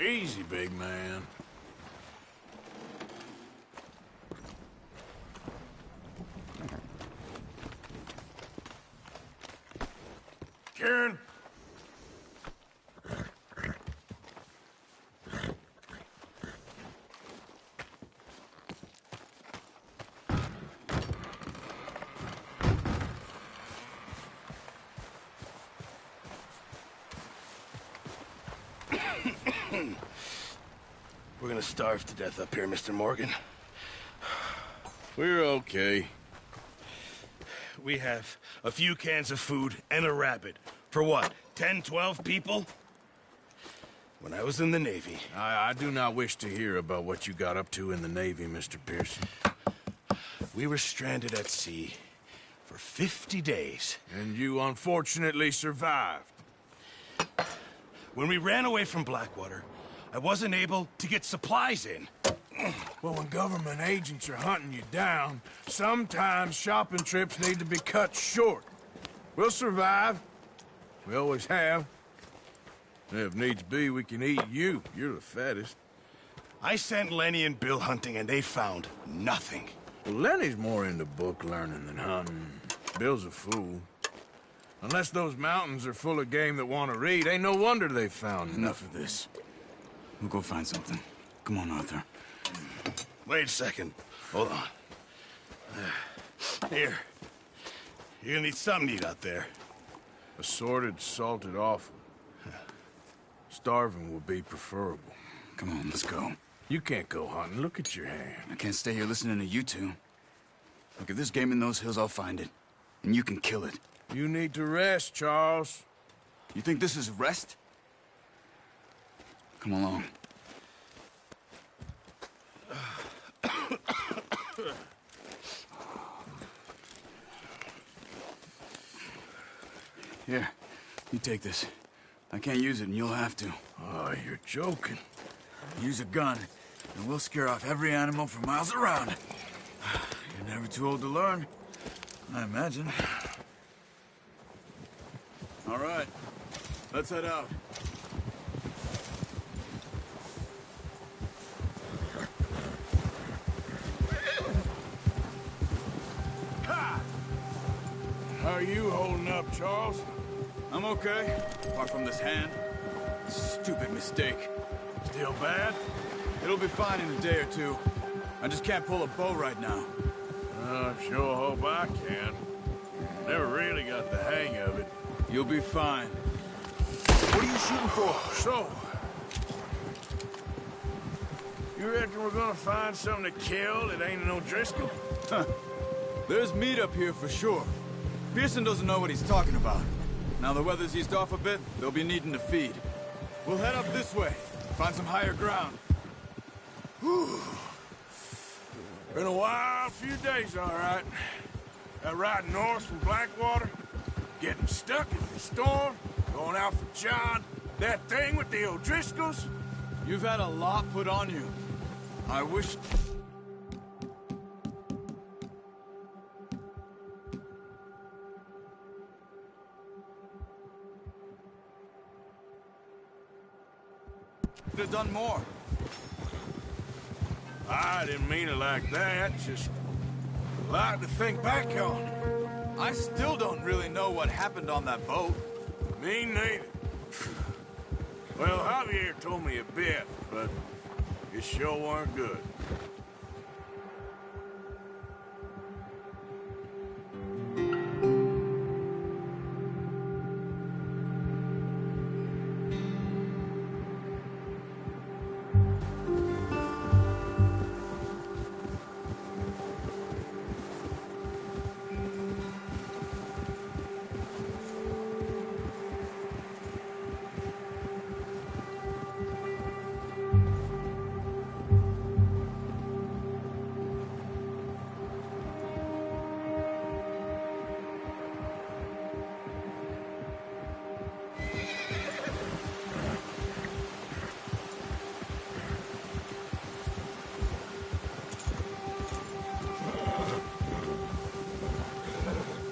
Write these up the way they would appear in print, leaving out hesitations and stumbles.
Easy, big man. Karen? We're gonna starve to death up here, Mr. Morgan. We're okay. We have a few cans of food and a rabbit. For what, 10, 12 people? When I was in the Navy... I do not wish to hear about what you got up to in the Navy, Mr. Pearson. We were stranded at sea for 50 days. And you unfortunately survived. When we ran away from Blackwater, I wasn't able to get supplies in. Well, when government agents are hunting you down, sometimes shopping trips need to be cut short. We'll survive. We always have. If needs be, we can eat you. You're the fattest. I sent Lenny and Bill hunting, and they found nothing. Well, Lenny's more into book learning than hunting. Bill's a fool. Unless those mountains are full of game that want to read, ain't no wonder they found Enough of this. We'll go find something. Come on, Arthur. Wait a second. Hold on. Here. You're gonna need something to eat out there. Assorted, salted offal. Starving would be preferable. Come on, let's go. You can't go hunting. Look at your hand. I can't stay here listening to you two. Look, if there's game in those hills, I'll find it. And you can kill it. You need to rest, Charles. You think this is rest? Come along. Here, you take this. I can't use it, and you'll have to. Oh, you're joking. Use a gun, and we'll scare off every animal for miles around. You're never too old to learn, I imagine. All right, let's head out. How are you holding up, Charles? I'm okay, apart from this hand. Stupid mistake. Still bad? It'll be fine in a day or two. I just can't pull a bow right now. I sure hope I can. Never really got the hang of it. You'll be fine. What are you shooting for? So, you reckon we're gonna find something to kill that ain't no O'Driscoll? Huh. There's meat up here for sure. Pearson doesn't know what he's talking about. Now the weather's eased off a bit, they'll be needing to feed. We'll head up this way, find some higher ground. Whew. Been a wild few days, all right. That ride north from Blackwater, getting stuck in the storm, going out for John, that thing with the O'Driscolls. You've had a lot put on you. I wish... Could have done more. I didn't mean it like that, just a lot to think back on. I still don't really know what happened on that boat. Me neither. Well, Javier told me a bit, but it sure weren't good.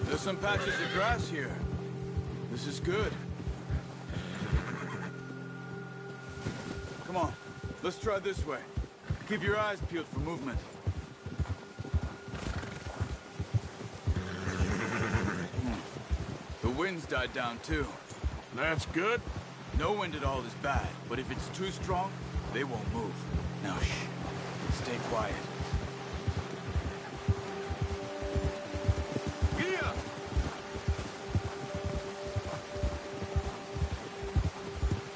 There's some patches of grass here. This is good. Come on, let's try this way. Keep your eyes peeled for movement. The wind's died down too. That's good. No wind at all is bad, but if it's too strong, they won't move. Now shh, stay quiet. Gia!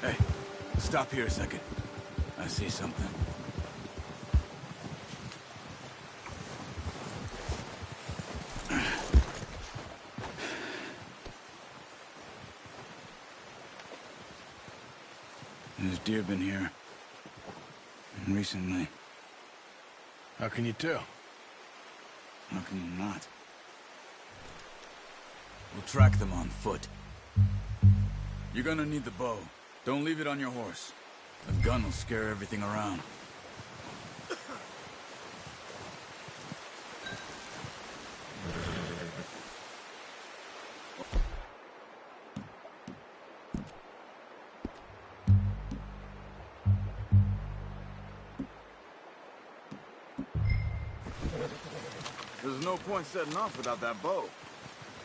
Hey, stop here a second. I see something. There's deer been here. Recently. How can you tell? How can you not? We'll track them on foot. You're gonna need the bow. Don't leave it on your horse. The gun will scare everything around. There's no point setting off without that bow.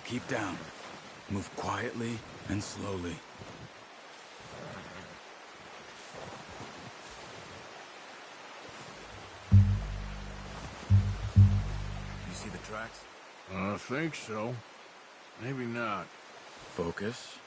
Keep down. Move quietly and slowly. You see the tracks? I think so. Maybe not. Focus.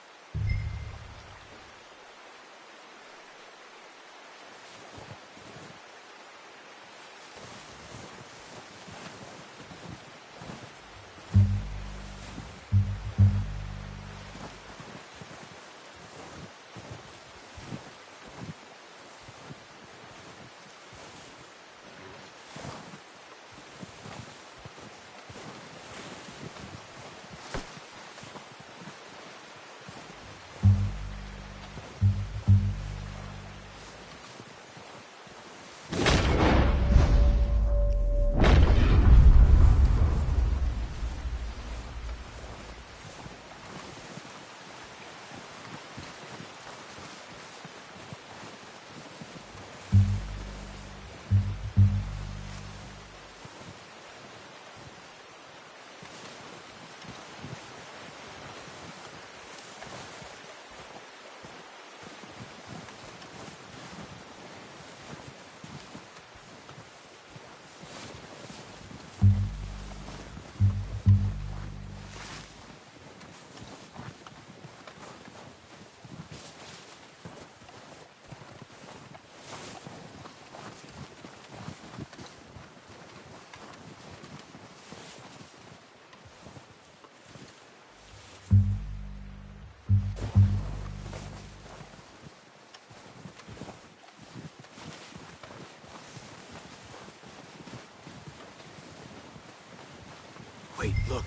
Wait, look.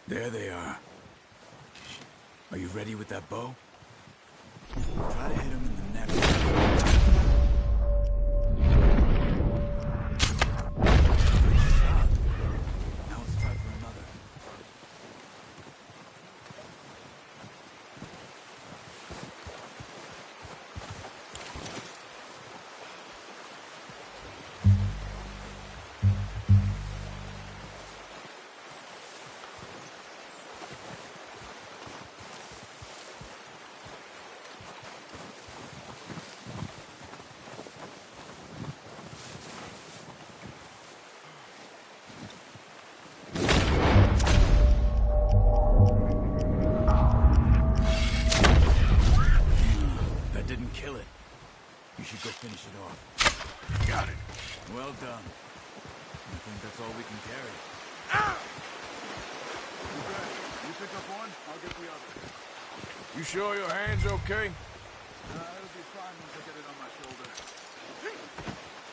There they are. Are you ready with that bow? Try to hit him in the neck. Good shot. Now let's try for another. Finish it off. Got it. Well done. I think that's all we can carry. Ah! You pick up one, I'll get the other. You sure your hand's okay? It'll be fine once I get it on my shoulder.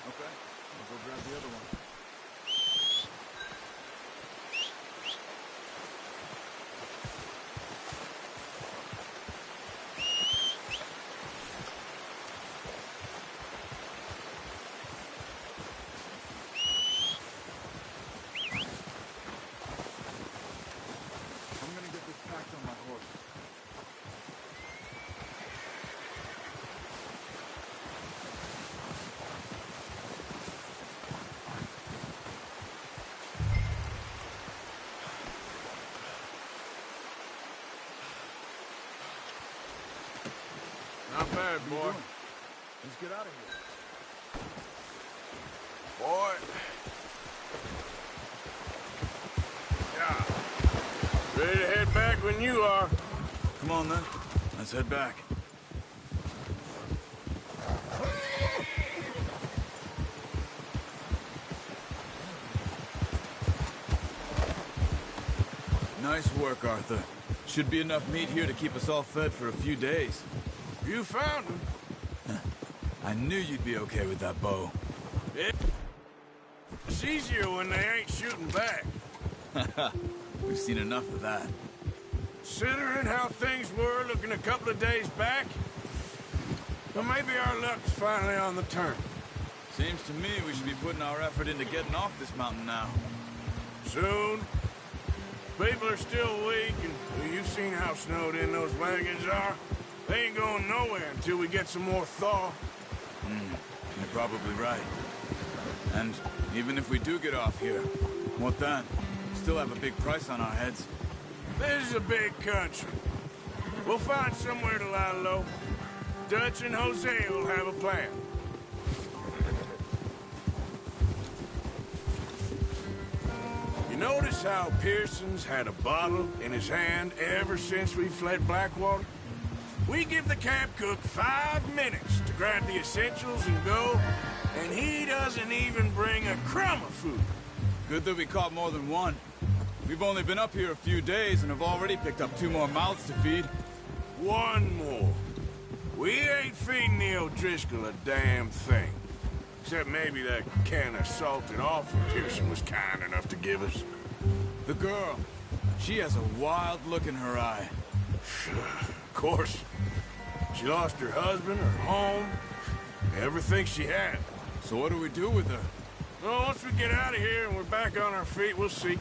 Okay, I'll go grab the other one. Not bad, boy. Let's get out of here. Boy. Yeah. Ready to head back when you are. Come on, then. Let's head back. Nice work, Arthur. Should be enough meat here to keep us all fed for a few days. You found him. I knew you'd be okay with that bow. It's easier when they ain't shooting back. We've seen enough of that. Considering how things were looking a couple of days back, well, maybe our luck's finally on the turn. Seems to me we should be putting our effort into getting off this mountain now. Soon. People are still weak, and well, you've seen how snowed in those wagons are. They ain't going nowhere until we get some more thaw. You're probably right. And even if we do get off here, what then? We still have a big price on our heads. This is a big country. We'll find somewhere to lie low. Dutch and Hosea will have a plan. You notice how Pearson's had a bottle in his hand ever since we fled Blackwater? We give the camp cook 5 minutes to grab the essentials and go, and he doesn't even bring a crumb of food. Good that we caught more than one. We've only been up here a few days and have already picked up 2 more mouths to feed. One more. We ain't feeding the O'Driscoll a damn thing. Except maybe that can of salted offal Pearson was kind enough to give us. The girl, she has a wild look in her eye. Of course. She lost her husband, her home, everything she had. So what do we do with her? Well, once we get out of here and we're back on our feet, we'll see.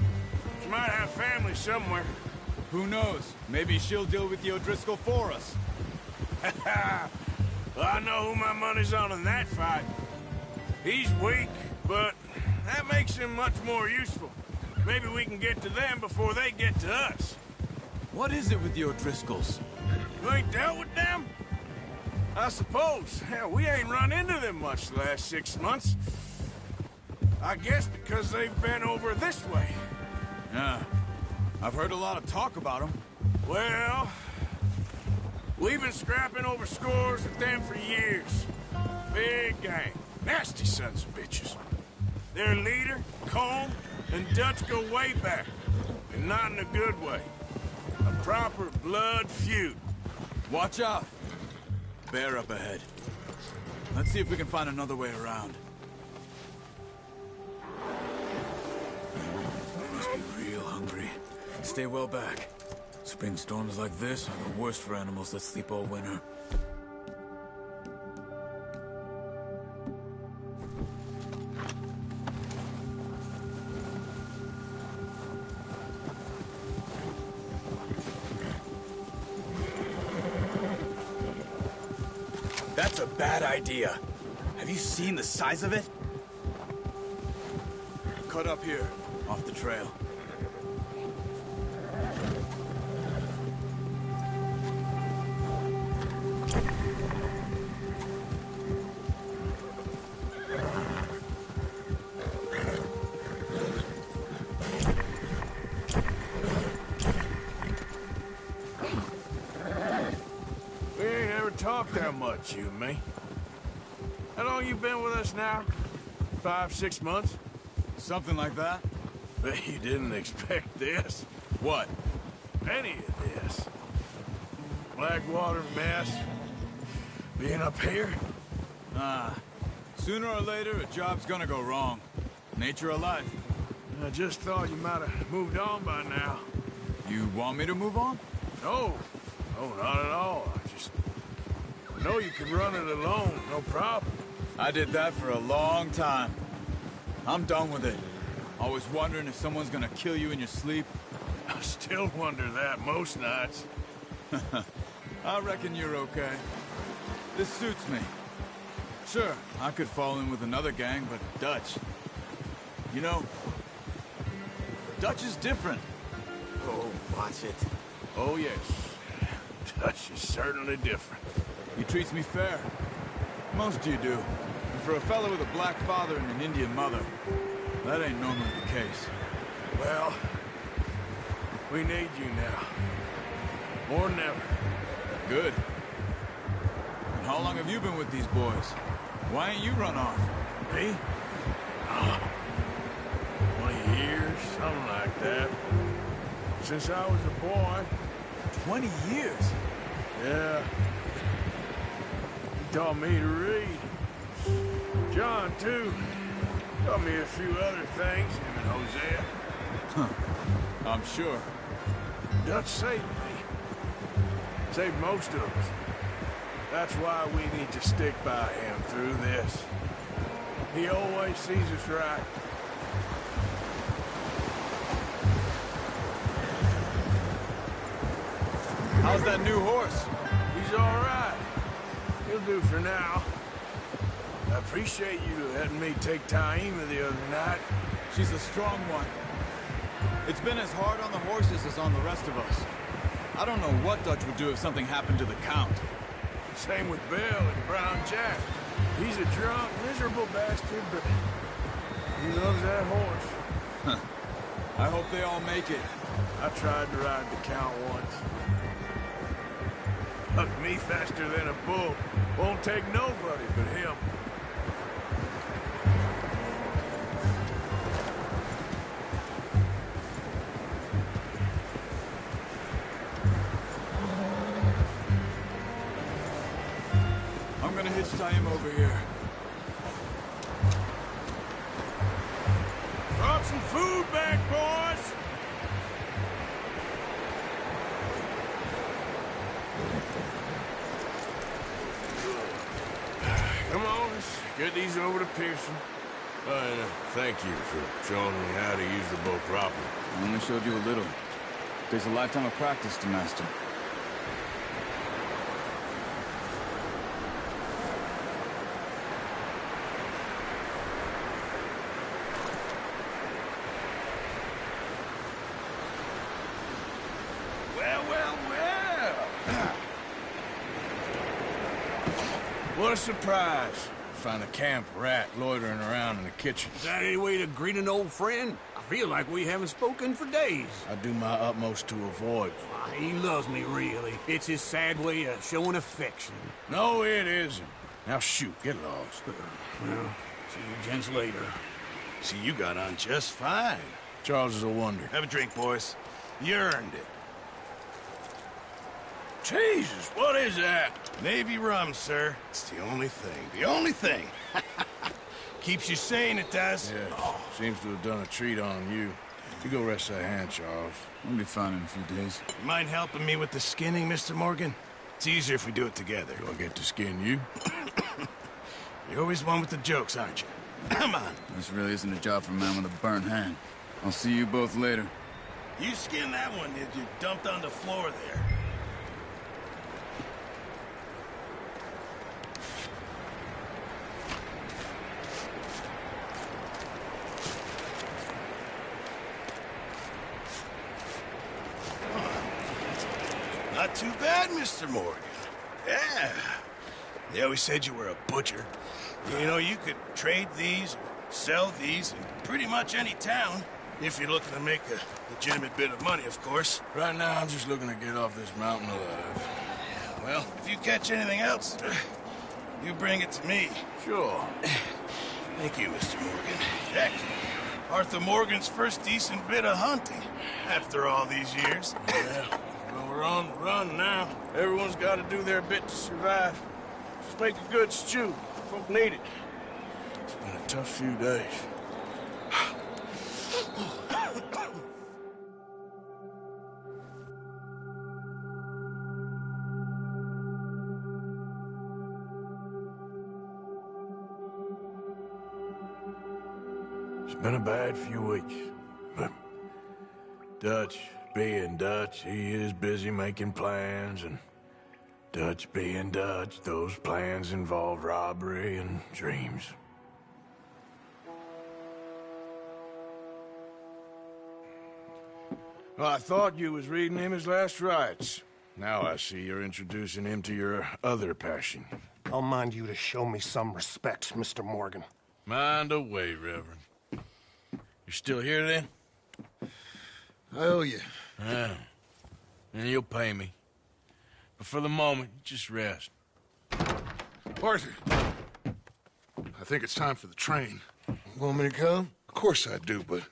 She might have family somewhere. Who knows? Maybe she'll deal with the O'Driscoll for us. Well, I know who my money's on in that fight. He's weak, but that makes him much more useful. Maybe we can get to them before they get to us. What is it with the O'Driscolls? You ain't dealt with them? I suppose. Hell, we ain't run into them much the last 6 months. I guess because they've been over this way. Yeah. I've heard a lot of talk about them. Well, we've been scrapping over scores with them for years. Big gang. Nasty sons of bitches. Their leader, Colm, and Dutch go way back. And not in a good way. A proper blood feud. Watch out. Bear up ahead. Let's see if we can find another way around. They must be real hungry. Stay well back. Spring storms like this are the worst for animals that sleep all winter. That's a bad idea. Have you seen the size of it? Cut up here, off the trail. We ain't ever talked that much, you and me. How long you been with us now? 5, 6 months? Something like that? Bet you didn't expect this. What? Any of this. Blackwater mess. Being up here. Sooner or later, a job's gonna go wrong. Nature of life. I just thought you might have moved on by now. You want me to move on? No. No, not at all. I just know you can run it alone, no problem. I did that for a long time. I'm done with it. Always wondering if someone's gonna kill you in your sleep. I still wonder that most nights. I reckon you're okay. This suits me. Sure, I could fall in with another gang, but Dutch... You know, Dutch is different. Oh, watch it. Oh, yes. Dutch is certainly different. He treats me fair. Most of you do. And for a fella with a black father and an Indian mother, that ain't normally the case. Well, we need you now. More than ever. Good. And how long have you been with these boys? Why ain't you run off? Me? Oh, 20 years, something like that. Since I was a boy. 20 years? Yeah. He taught me to read. John, too. Taught me a few other things, him and Hosea. I'm sure. Dutch saved me. Saved most of us. That's why we need to stick by him through this. He always sees us right. How's that new horse? He's all right. He'll do for now. I appreciate you letting me take Taima the other night. She's a strong one. It's been as hard on the horses as on the rest of us. I don't know what Dutch would do if something happened to the Count. Same with Bill and Brown Jack. He's a drunk, miserable bastard, but he loves that horse. I hope they all make it. I tried to ride the Count once. Hucked me faster than a bull. Won't take nobody but him. I'm gonna hitch Taima over here. Brought some food back, boys! Come on, let's get these over to Pearson. Thank you for showing me how to use the boat properly. I only showed you a little. Takes a lifetime of practice to master. Well, well, well. What a surprise. Find a camp rat loitering around in the kitchen. Is that any way to greet an old friend? I feel like we haven't spoken for days. I do my utmost to avoid. He loves me, really. It's his sad way of showing affection. No, it isn't. Now shoot, get lost. Well, see you gents later. See, you got on just fine. Charles is a wonder. Have a drink, boys. You earned it. Jesus, what is that? Navy rum, sir. It's the only thing. The only thing. Keeps you sane, it does. Yeah, seems to have done a treat on you. You go rest that hand, Charles. We'll be fine in a few days. You mind helping me with the skinning, Mr. Morgan? It's easier if we do it together. Do I get to skin you? You're always one with the jokes, aren't you? Come on. This really isn't a job for a man with a burnt hand. I'll see you both later. You skinned that one that you dumped on the floor there. Not too bad, Mr. Morgan. Yeah. They always said you were a butcher. You know, you could trade these or sell these in pretty much any town. If you're looking to make a legitimate bit of money, of course. Right now, I'm just looking to get off this mountain alive. Well, if you catch anything else, you bring it to me. Sure. Thank you, Mr. Morgan. Heck, Arthur Morgan's first decent bit of hunting after all these years. Yeah. Well, we're on the run now. Everyone's got to do their bit to survive. Just make a good stew. Folk need it. It's been a tough few days. It's been a bad few weeks, but Dutch being Dutch, he is busy making plans, and Dutch being Dutch, those plans involve robbery and dreams. Well, I thought you was reading him his last rites. Now I see you're introducing him to your other passion. I'll mind you to show me some respect, Mr. Morgan. Mind away, Reverend. You still here, then? I owe you. Yeah. And you'll pay me. But for the moment, just rest. Arthur, I think it's time for the train. Want me to come? Of course I do, but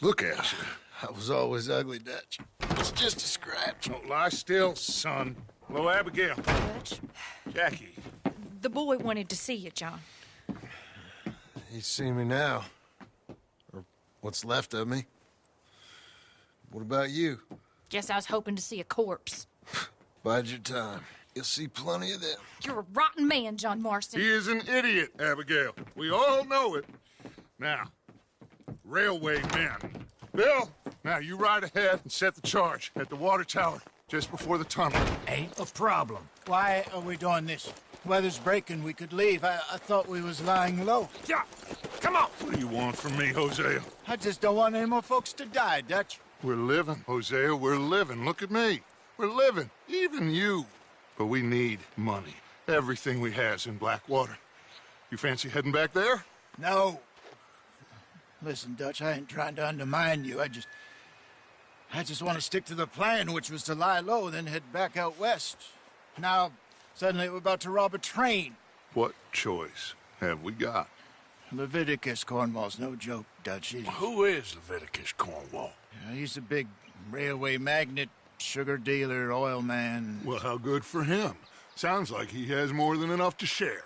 look at you. I was always ugly, Dutch. It's just a scratch. Don't lie still, son. Hello, Abigail. Dutch, Jackie. the boy wanted to see you, John. He's seen me now. Or what's left of me. What about you? Guess I was hoping to see a corpse. Bide your time. You'll see plenty of them. You're a rotten man, John Marston. He is an idiot, Abigail. We all know it. Now, railway men. Bill, now you ride ahead and set the charge at the water tower just before the tunnel. Ain't a problem. Why are we doing this? Weather's breaking. We could leave. I thought we was lying low. Yeah, come on. What do you want from me, Hosea? I just don't want any more folks to die, Dutch. We're living, Hosea. We're living. Look at me. We're living. Even you. But we need money. Everything we has in Blackwater. You fancy heading back there? No. Listen, Dutch, I ain't trying to undermine you. I just want to stick to the plan, which was to lie low, then head back out west. Now, suddenly we're about to rob a train. What choice have we got? Leviticus Cornwall's no joke, Dutch. Who is Leviticus Cornwall? He's a big railway magnate, sugar dealer, oil man. Well, how good for him. Sounds like he has more than enough to share.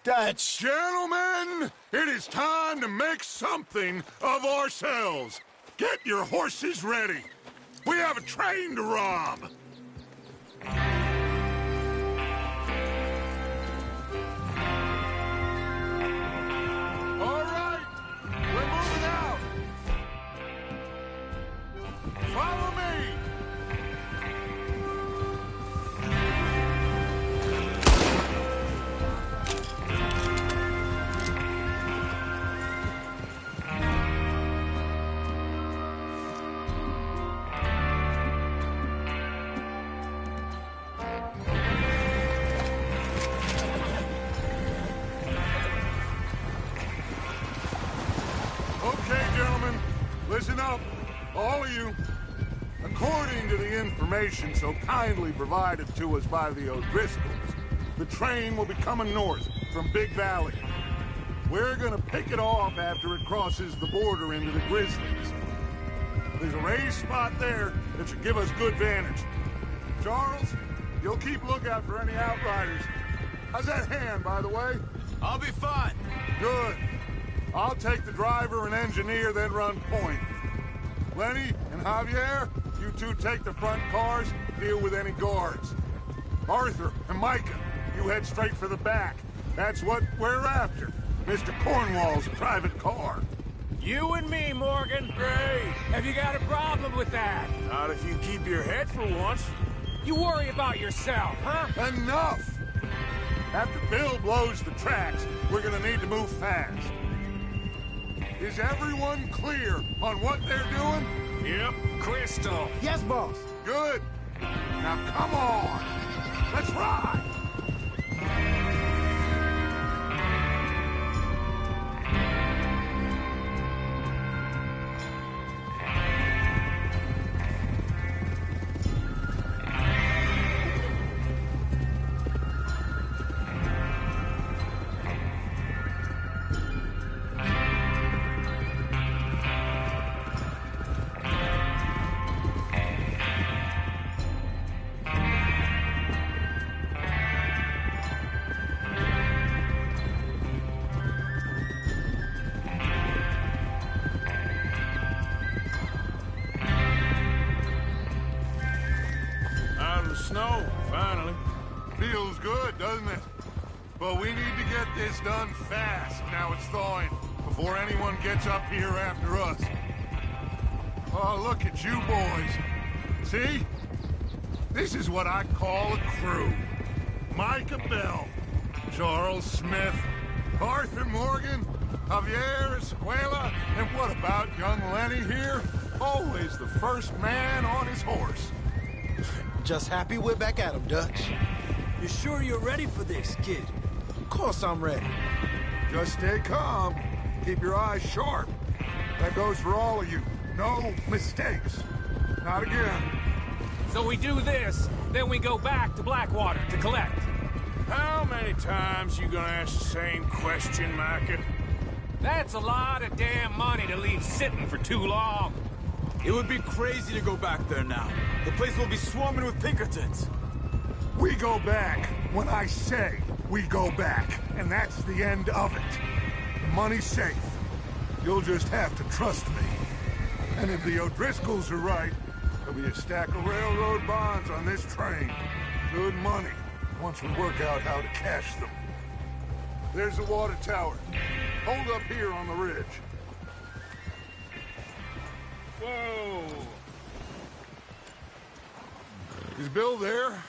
Dutch! Gentlemen, it is time to make something of ourselves. Get your horses ready. We have a train to rob. All right, we're moving out. Follow me. Okay, gentlemen, listen up, all of you. According to the information so kindly provided to us by the O'Driscolls, the train will be coming north from Big Valley. We're gonna pick it off after it crosses the border into the Grizzlies. There's a raised spot there that should give us good vantage. Charles, you'll keep lookout for any outriders. How's that hand, by the way? I'll be fine. Good. I'll take the driver and engineer, then run point. Lenny and Javier, you two take the front cars, deal with any guards. Arthur and Micah, you head straight for the back. That's what we're after. Mr. Cornwall's private car. You and me, Morgan. Hey! Have you got a problem with that? Not if you keep your head for once. You worry about yourself, huh? Enough! After Bill blows the tracks, we're gonna need to move fast. Is everyone clear on what they're doing? Yep, crystal. Yes, boss. Good. Now come on. Let's ride. Out of the snow, finally. Feels good, doesn't it? But we need to get this done fast now it's thawing, before anyone gets up here after us. Oh, look at you boys. See? This is what I call a crew. Micah Bell, Charles Smith, Arthur Morgan, Javier Escuela, and what about young Lenny here? Always the first man on his horse. Just happy we're back at 'em, Dutch. You sure you're ready for this, kid? Of course I'm ready. Just stay calm. Keep your eyes sharp. That goes for all of you. No mistakes. Not again. So we do this, then we go back to Blackwater to collect. How many times you gonna ask the same question, Micah? That's a lot of damn money to leave sitting for too long. It would be crazy to go back there now. The place will be swarming with Pinkertons. We go back when I say we go back, and that's the end of it. The money's safe. You'll just have to trust me. And if the O'Driscolls are right, there'll be a stack of railroad bonds on this train. Good money, once we work out how to cash them. There's the water tower. Hold up here on the ridge. Whoa! Is Bill there?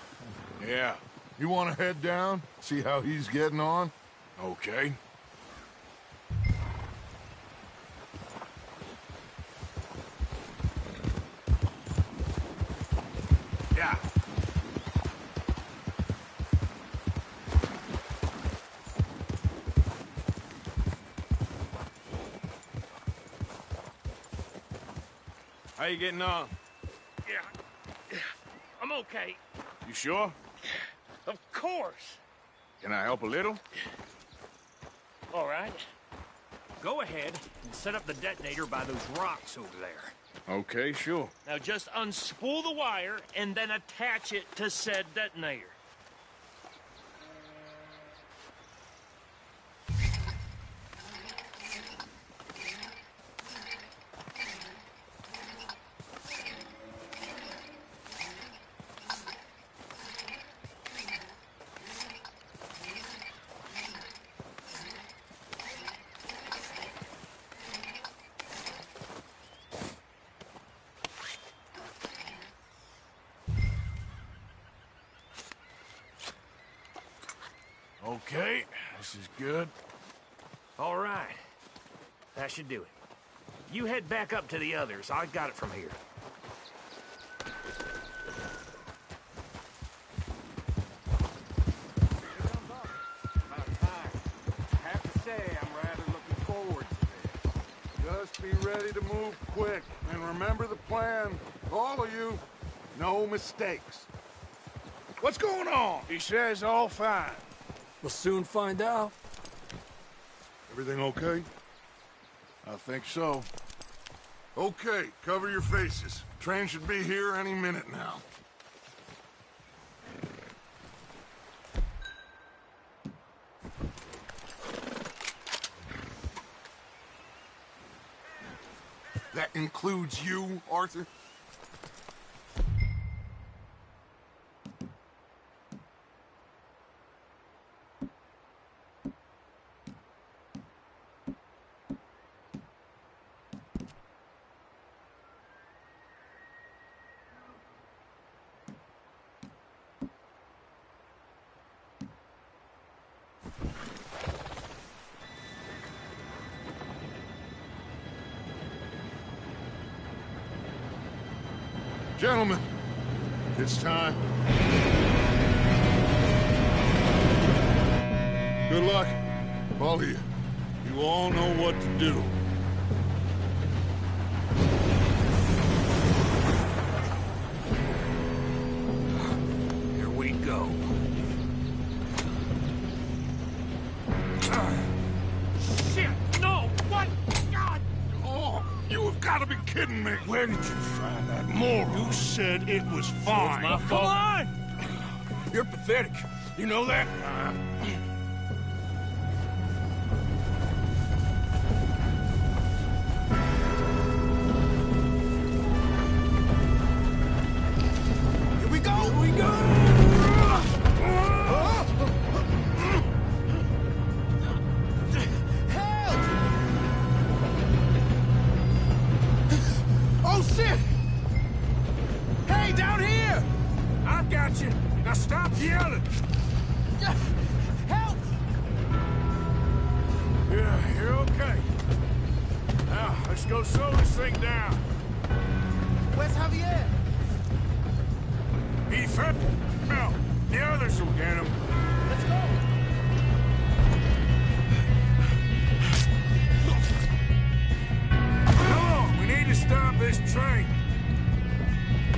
Yeah, You want to head down? See how he's getting on? okay. Yeah. How you getting on? Yeah, I'm okay. You sure? Of course. Can I help a little? All right. Go ahead and set up the detonator by those rocks over there. Okay, sure. Now just unspool the wire and then attach it to said detonator. Okay, this is good. All right. That should do it. You head back up to the others. I got it from here. About time. I have to say, I'm rather looking forward to this. Just be ready to move quick. And remember the plan. All of you, no mistakes. What's going on? He says all fine. We'll soon find out. Everything okay? I think so. Okay, cover your faces. Train should be here any minute now. That includes you, Arthur? Gentlemen, it's time. Good luck, all of you. You all know what to do. Here we go. Shit! No! What? God! Oh, you have got to be kidding me. Where did you find that moron? You said it was fine. My Come fault. on! You're pathetic. You know that? Here we go! Here we go! Help! Oh, shit! Hey, down here! I've got you. Now stop yelling. Help! Yeah, you're okay. Now, let's go slow this thing down. Where's Javier? He fell. The others will get him. Let's go. Come on, we need to stop this train.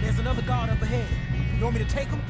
There's another guard up ahead. You want me to take him?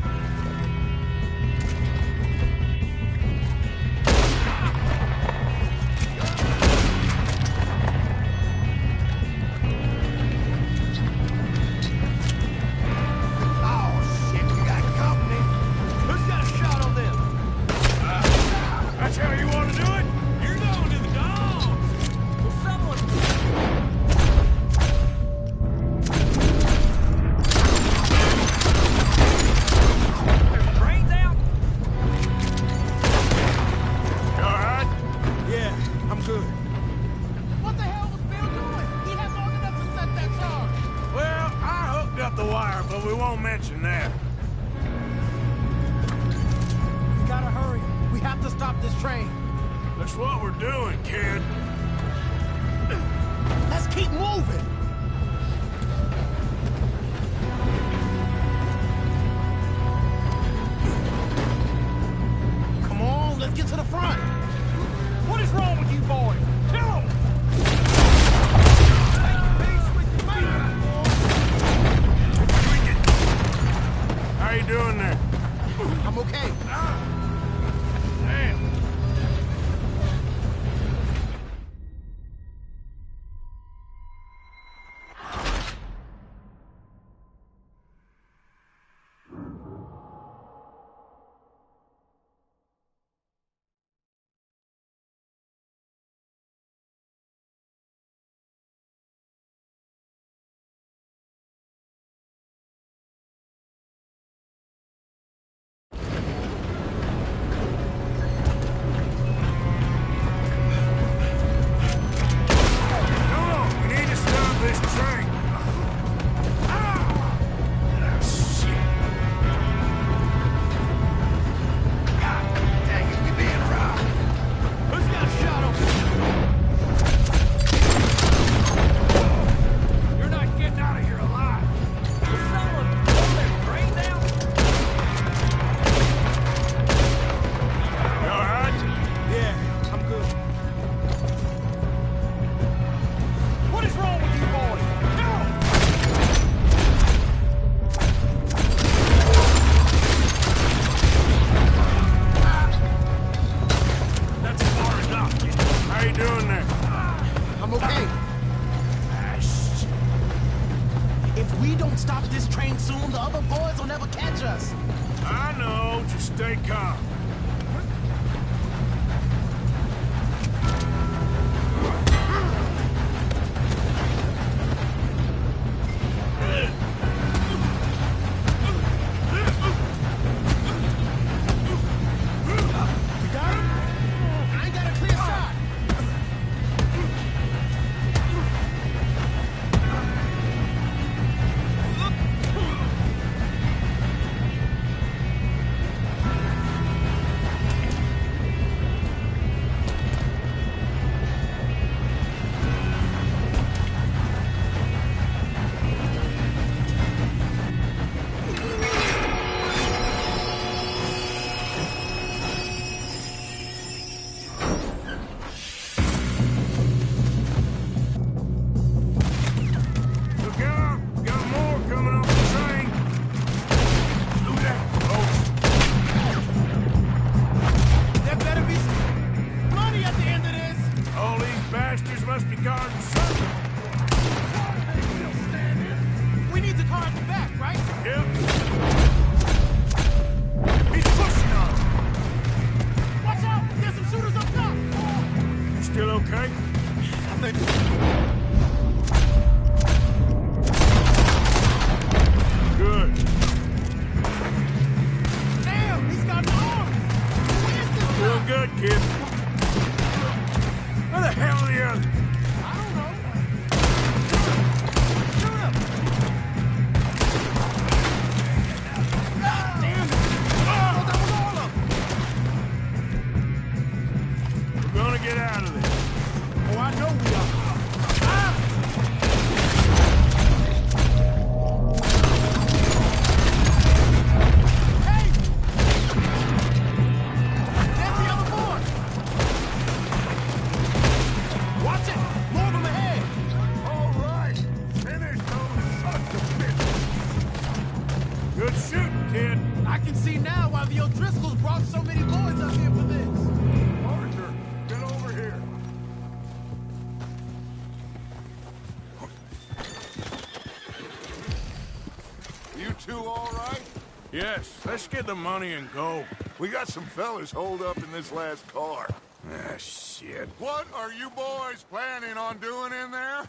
Yes, let's get the money and go. We got some fellas holed up in this last car. Ah, shit. What are you boys planning on doing in there?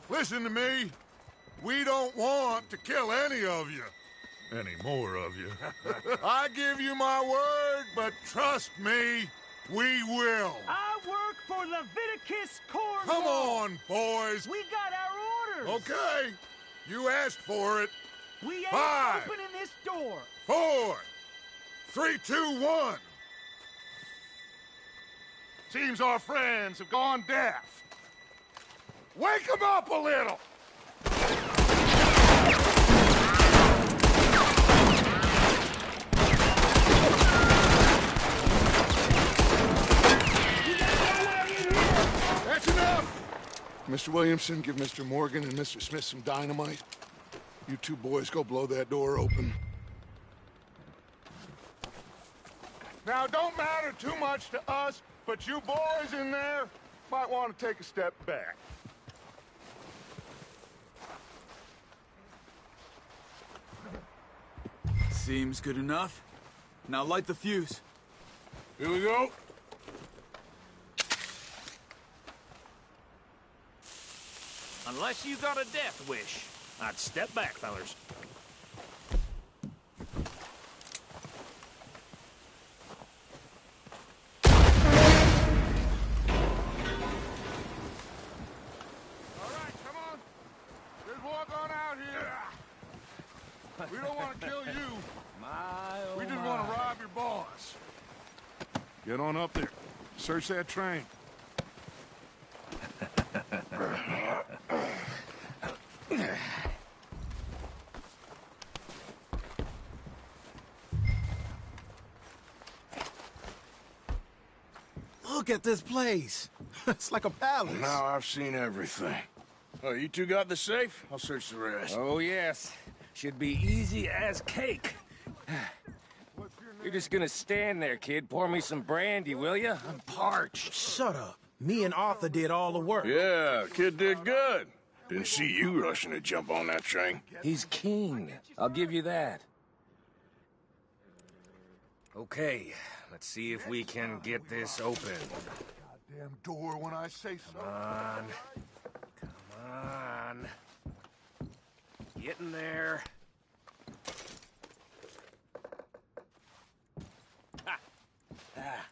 Listen to me. We don't want to kill any of you. Any more of you. I give you my word, but trust me, we will. I work for Leviticus Cornwall. Come on, boys. We got our orders. Okay. You asked for it. We ain't 5, opening this door. 4, 3, 2, 1. Seems our friends have gone deaf. Wake them up a little! That's enough! Mr. Williamson, give Mr. Morgan and Mr. Smith some dynamite. You two boys go blow that door open. Now, don't matter too much to us, but you boys in there might want to take a step back. Seems good enough. Now light the fuse. Here we go. Unless you got a death wish, I'd step back, fellers. We don't want to kill you. We just want to rob your boss. Get on up there. Search that train. Look at this place. It's like a palace. Now I've seen everything. Oh, you two got the safe? I'll search the rest. Oh, yes. Should be easy as cake. You're just gonna stand there, kid. Pour me some brandy, will you? I'm parched. Shut up. Me and Arthur did all the work. Yeah, kid did good. Didn't see you rushing to jump on that train. He's keen. I'll give you that. Okay, let's see if we can get this open. Goddamn door when I say so. Come on. Come on. Get in there. Ha. Ah.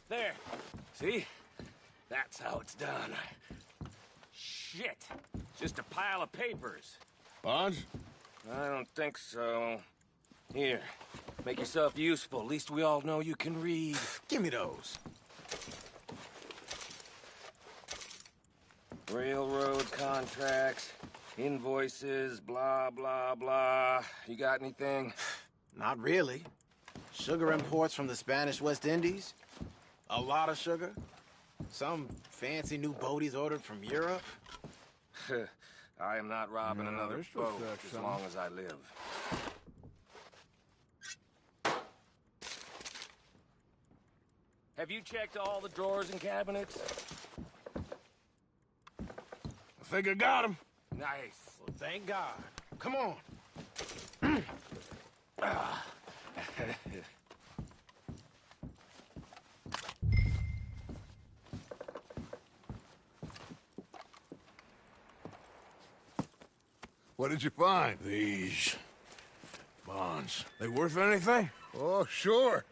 There. See? That's how it's done. Shit. Just a pile of papers. Bonds? I don't think so. Here. Make yourself useful. At least we all know you can read. Give me those. Railroad contracts, invoices, blah, blah, blah. You got anything? Not really. Sugar imports from the Spanish West Indies. A lot of sugar. Some fancy new boat he's ordered from Europe. I am not robbing another boat as long as I live. Have you checked all the drawers and cabinets? I think I got him. Nice. Well, thank God. Come on. What did you find? These bonds. They worth anything? Oh, sure.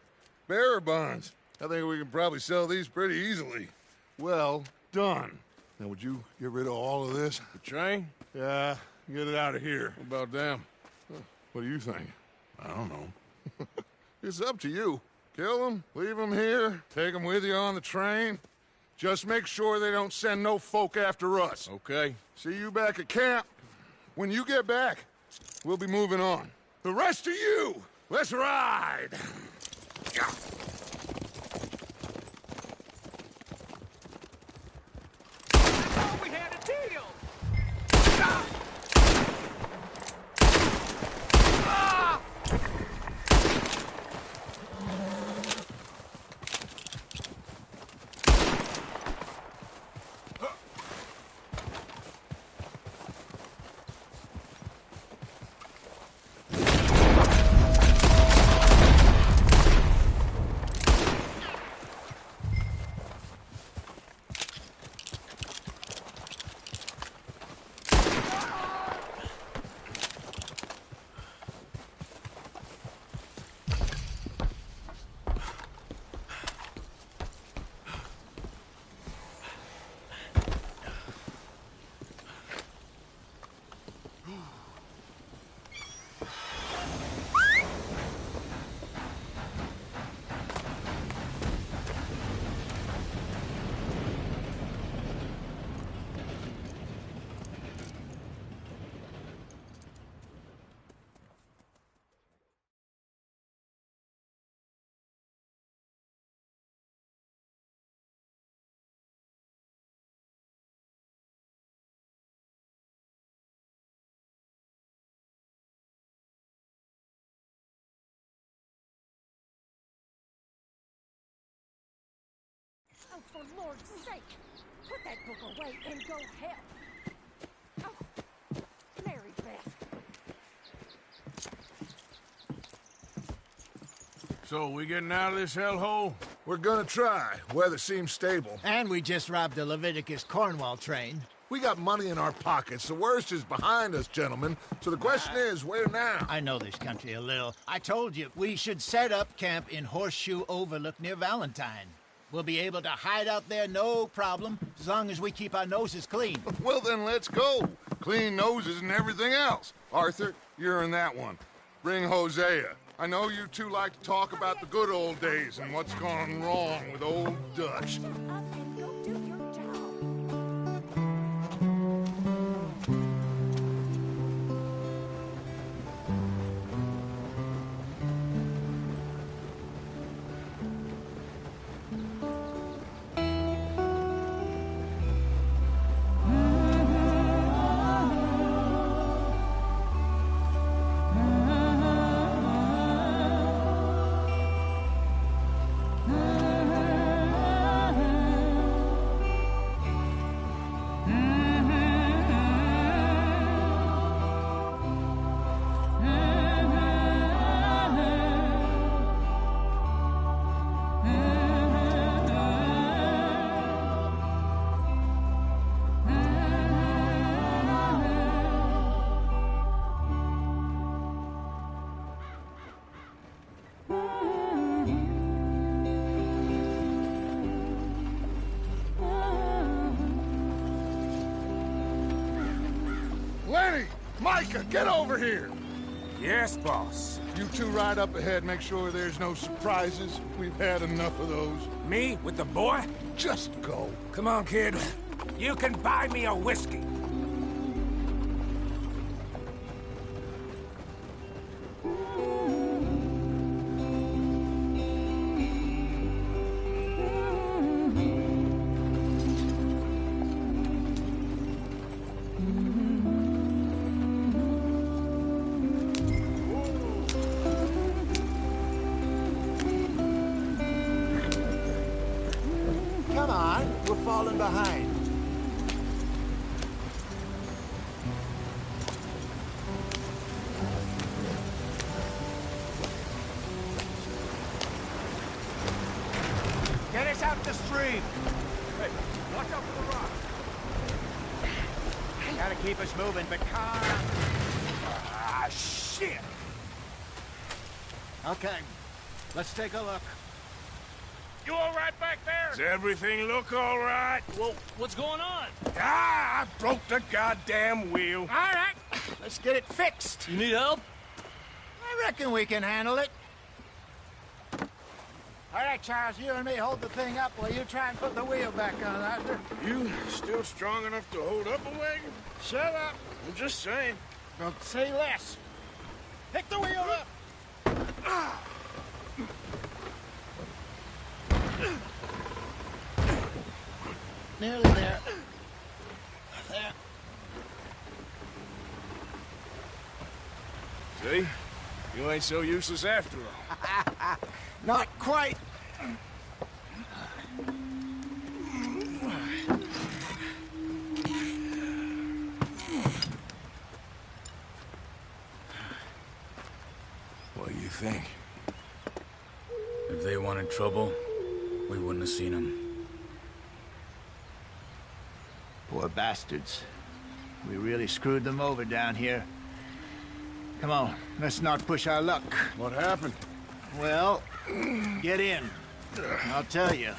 Bearer bonds. I think we can probably sell these pretty easily. Well done. Now, would you get rid of all of this? The train? Yeah, get it out of here. What about them? What do you think? I don't know. It's up to you. Kill them, leave them here, take them with you on the train. Just make sure they don't send no folk after us. Okay. See you back at camp. When you get back, we'll be moving on. The rest of you, let's ride! We had a deal! for Lord's sake! Put that book away and go help! Oh, Mary Beth. So, we getting out of this hellhole? We're gonna try. Weather seems stable. And we just robbed the Leviticus Cornwall train. We got money in our pockets. The worst is behind us, gentlemen. So the question is, where now? I know this country a little. I told you, we should set up camp in Horseshoe Overlook near Valentine. We'll be able to hide out there, no problem, as long as we keep our noses clean. Well, then let's go. Clean noses and everything else. Arthur, you're in that one. Bring Hosea. I know you two like to talk about the good old days and what's gone wrong with old Dutch. Lenny! Micah, get over here! Yes, boss. You two ride up ahead, make sure there's no surprises. We've had enough of those. Me? With the boy? Just go. Come on, kid. You can buy me a whiskey. Come on, we're falling behind. Get us out the stream. Hey, watch out for the rock. Gotta keep us moving, but calm. Ah, shit! Okay, let's take a look. You all right back there? Does everything look all right? Well, what's going on? Ah, I broke the goddamn wheel. All right, let's get it fixed. You need help? I reckon we can handle it. All right, Charles, you and me hold the thing up while you try and put the wheel back on, Arthur. You still strong enough to hold up a wagon? Shut up. I'm just saying. Don't say less. Pick the wheel up. Nearly there. There. See? You ain't so useless after all. Not quite. What do you think? If they wanted trouble, we wouldn't have seen them. Poor bastards. We really screwed them over down here. Come on, let's not push our luck. What happened? Well, get in. I'll tell you.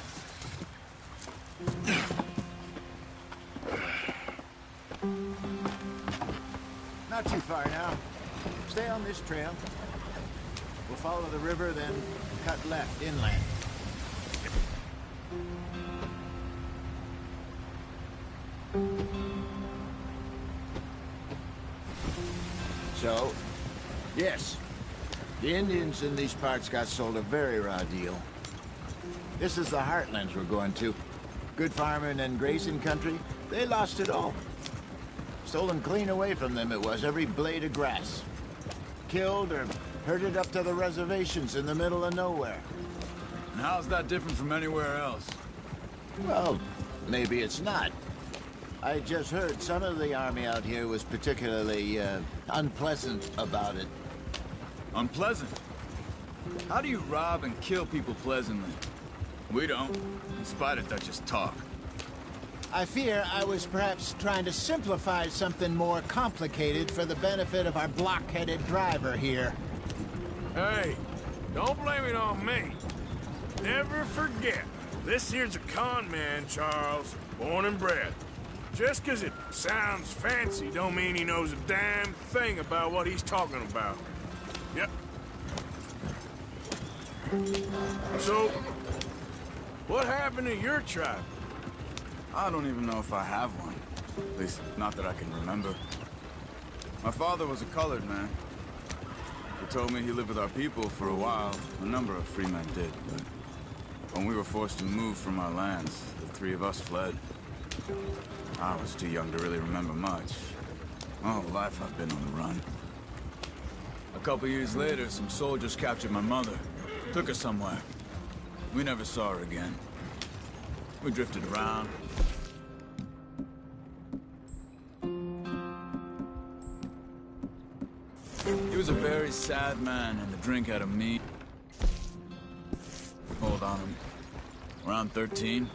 Not too far now. Stay on this trail. We'll follow the river, then cut left inland. So, yes, the Indians in these parts got sold a very raw deal. This is the heartlands we're going to. Good farming and grazing country, they lost it all. Stolen clean away from them it was, every blade of grass. Killed or herded up to the reservations in the middle of nowhere. And how's that different from anywhere else? Well, maybe it's not. I just heard some of the army out here was particularly, unpleasant about it. Unpleasant? How do you rob and kill people pleasantly? We don't, in spite of Dutch's talk. I fear I was perhaps trying to simplify something more complicated for the benefit of our block-headed driver here. Hey, don't blame it on me. Never forget, this here's a con man, Charles, born and bred. Just 'cause it sounds fancy don't mean he knows a damn thing about what he's talking about. Yep. So, what happened to your tribe? I don't even know if I have one. At least, not that I can remember. My father was a colored man. He told me he lived with our people for a while. A number of free men did, but when we were forced to move from our lands, the three of us fled. I was too young to really remember much. My whole life I've been on the run. A couple years later, some soldiers captured my mother. Took her somewhere. We never saw her again. We drifted around. He was a very sad man, and the drink had a mean hold on him. Around 13,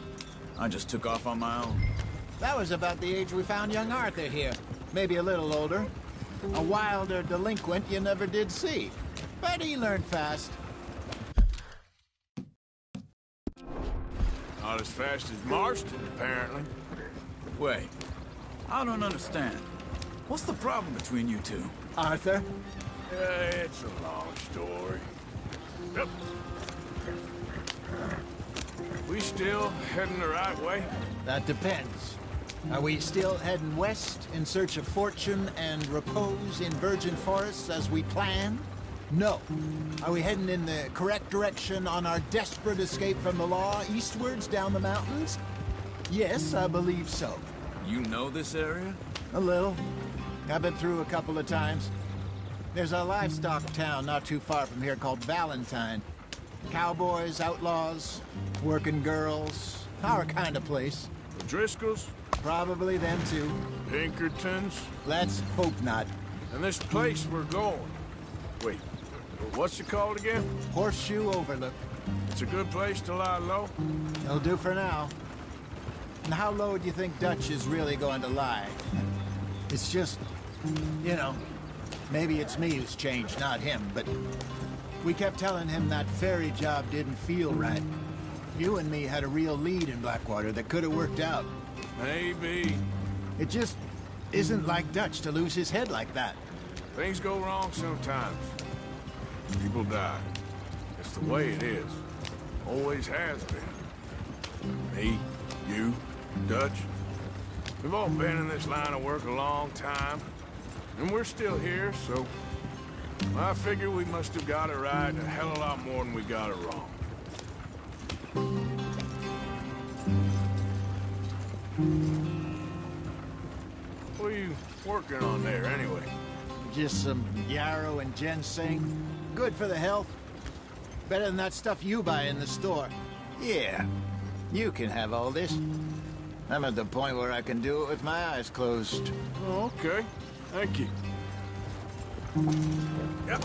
I just took off on my own. That was about the age we found young Arthur here. Maybe a little older. A wilder delinquent you never did see. But he learned fast. Not as fast as Marston, apparently. Wait, I don't understand. What's the problem between you two? Arthur? It's a long story. Yep. We still heading the right way? That depends. Are we still heading west in search of fortune and repose in virgin forests as we planned? No. Are we heading in the correct direction on our desperate escape from the law eastwards down the mountains? Yes, I believe so. You know this area? A little. I've been through a couple of times. There's a livestock town not too far from here called Valentine. Cowboys, outlaws, working girls, our kind of place. The Driscolls? Probably them too. Pinkertons? Let's hope not. And this place we're going. Wait, what's it called again? Horseshoe Overlook. It's a good place to lie low? It'll do for now. And how low do you think Dutch is really going to lie? It's just, you know, maybe it's me who's changed, not him, but we kept telling him that ferry job didn't feel right. You and me had a real lead in Blackwater that could have worked out. Maybe. It just isn't like Dutch to lose his head like that. Things go wrong sometimes. People die. It's the way it is. Always has been. Me, you, Dutch. We've all been in this line of work a long time. And we're still here, so I figure we must have got it right a hell of a lot more than we got it wrong. What are you working on there, anyway? Just some yarrow and ginseng. Good for the health. Better than that stuff you buy in the store. Yeah, you can have all this. I'm at the point where I can do it with my eyes closed. Oh, okay. Thank you. Yep.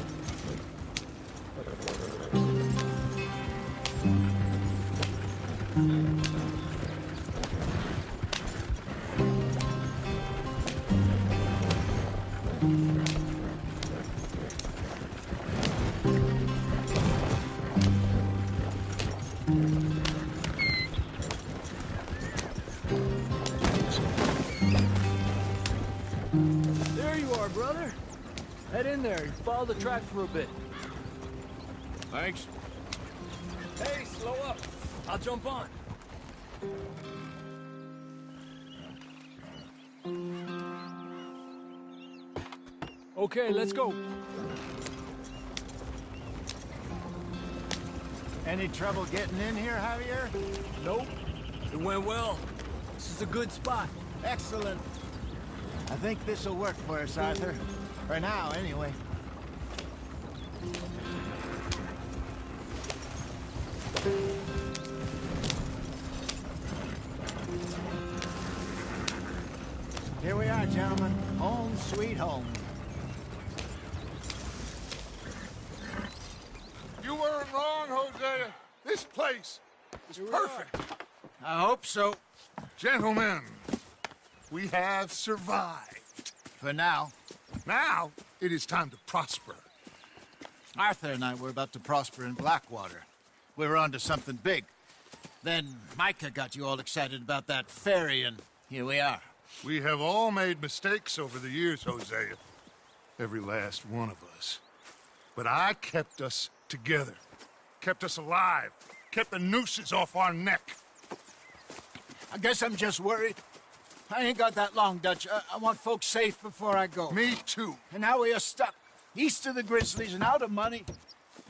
There you are, brother. Head in there and follow the track for a bit. Thanks. Hey, slow up. I'll jump on. Okay, let's go. Any trouble getting in here, Javier? Nope. It went well. This is a good spot. Excellent. I think this'll work for us, Arthur. For now, anyway. right, gentlemen. Home sweet home. You weren't wrong, Hosea. This place is perfect. I hope so. Gentlemen, we have survived. For now. Now, it is time to prosper. Arthur and I were about to prosper in Blackwater. We were onto something big. Then Micah got you all excited about that ferry, and here we are. We have all made mistakes over the years, Hosea. Every last one of us. But I kept us together. Kept us alive. Kept the nooses off our neck. I guess I'm just worried. I ain't got that long, Dutch. I want folks safe before I go. Me too. And now we are stuck. East of the Grizzlies and out of money.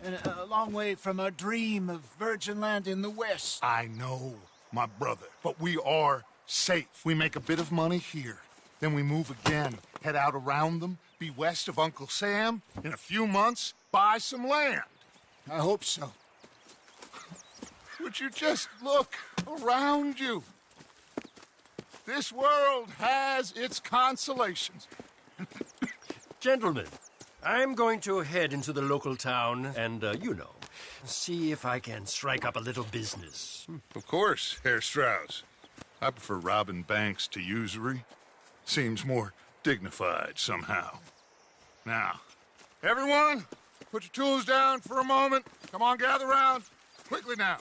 And a long way from our dream of virgin land in the west. I know, my brother. But we are safe. We make a bit of money here. Then we move again. Head out around them. Be west of Uncle Sam. In a few months, buy some land. I hope so. Would you just look around you? This world has its consolations. Gentlemen, I'm going to head into the local town and, see if I can strike up a little business. Of course, Herr Strauss. I prefer robbing banks to usury. Seems more dignified somehow. Now, everyone, put your tools down for a moment. Come on, gather round. Quickly now.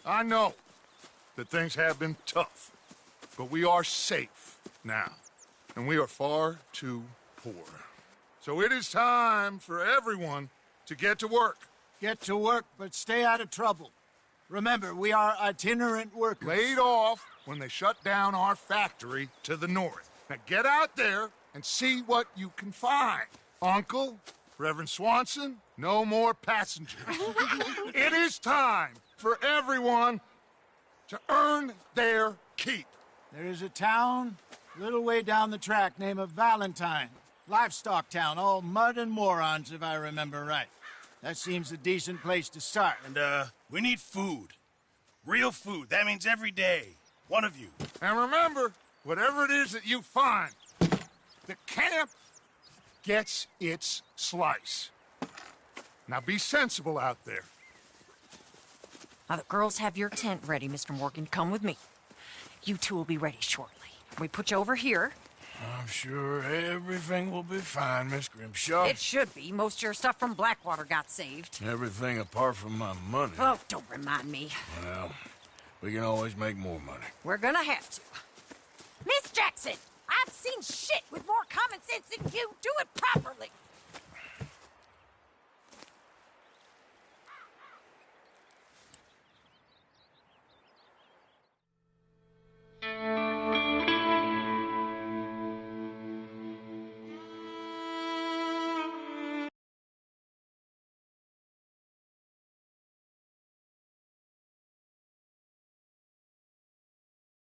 I know that things have been tough, but we are safe now, and we are far too poor. So it is time for everyone to get to work. Get to work, but stay out of trouble. Remember, we are itinerant workers. Laid off when they shut down our factory to the north. Now get out there and see what you can find. Uncle, Reverend Swanson, no more passengers. It is time for everyone to earn their keep. There is a town a little way down the track named Valentine. Livestock town, all mud and morons, if I remember right. That seems a decent place to start. And, we need food. Real food. That means every day. One of you. And remember, whatever it is that you find, the camp gets its slice. Now be sensible out there. Now, the girls have your tent ready, Mr. Morgan. Come with me. You two will be ready shortly. We put you over here. I'm sure everything will be fine, Miss Grimshaw. It should be. Most of your stuff from Blackwater got saved. Everything apart from my money. Oh, don't remind me. Well, we can always make more money. We're gonna have to. Miss Jackson, I've seen shit with more common sense than you. Do it properly.